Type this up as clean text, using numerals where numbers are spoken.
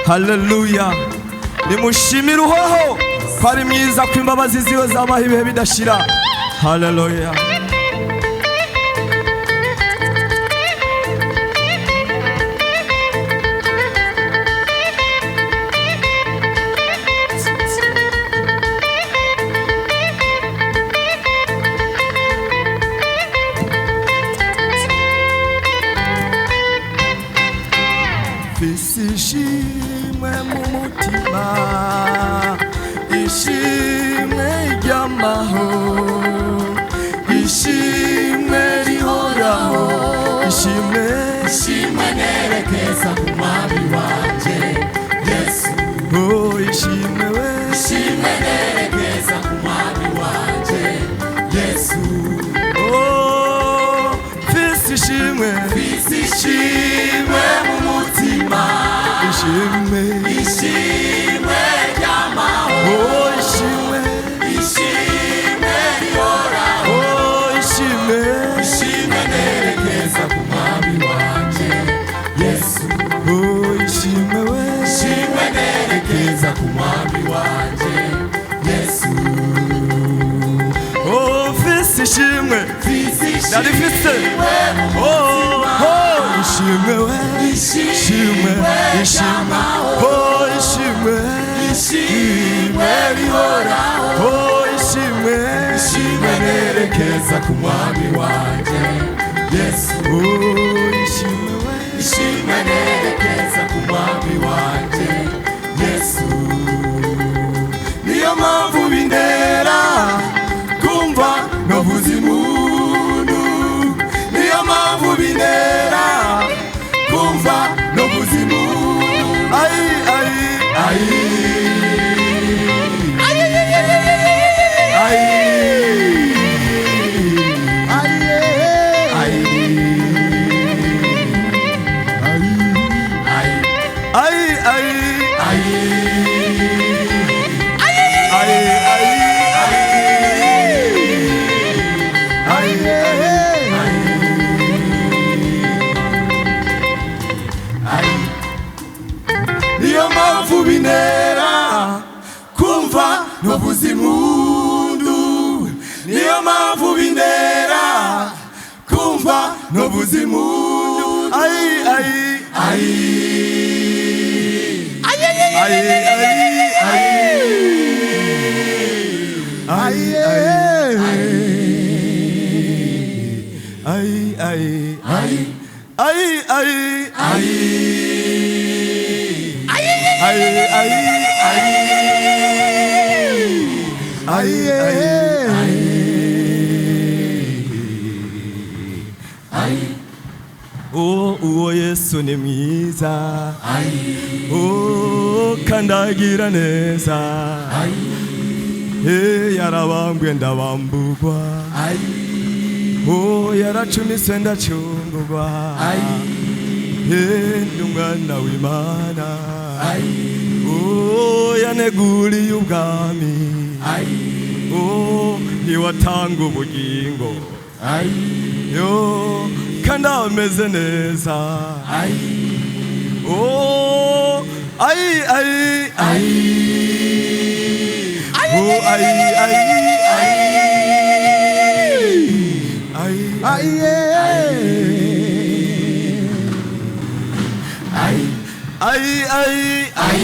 Haleluya. Nimushimire uhoraho ko ari mwiza, ko imbabazi ziwe zabaho ibihe bidashira. Haleluya. Mfise ishimwe mu mutima, ishimwe ry'amahoro, ishimwe rihoraho, ishimwe nerekeza ku mwami wanje Yesu. Oh, ishimwe we, ishimwe nerekeza ku mwami wanje Yesu. Oh, mfise ishimwe mu mutima, ishimwe ry'amahoro, oh, ishimwe rihoraho, oh, ishimwe nerekeza ku mwami wanje Yesu. Oh, ishimwe we, ishimwe nerekeza ku mwami wanje Yesu. Oh, mfise ishimwe, narifise, oh, ishimwe we, ishimwe, oh, ishimwe rihoraho, oh, ishimwe nerekeza ku mwami wanje Yesu. Oh, ishimwe nerekeza ku mwami wanje Yesu. Niyo mpamvu bintera kumva novuza impundu, niyo mpamvu bintera kumva novuza impundu. Ai ai ai ai ai niyo mpamvu bintera kumva novuza impundu, niyo mpamvu bintera kumva novuza impundu. Ai ai ai ai oh, uwo Yesu ni mwiza, oh, kandagira neza, yarabambwe ndabambugwa, oh, yaracumise ndacungurwa, ndi umwana w'Imana, oh, yaneguriye ubwami, oh, niwatanga ubugingo, yo kandi ameze neza. Oh, ai ai ai, oh, ai ai ai ai ai ai ai ai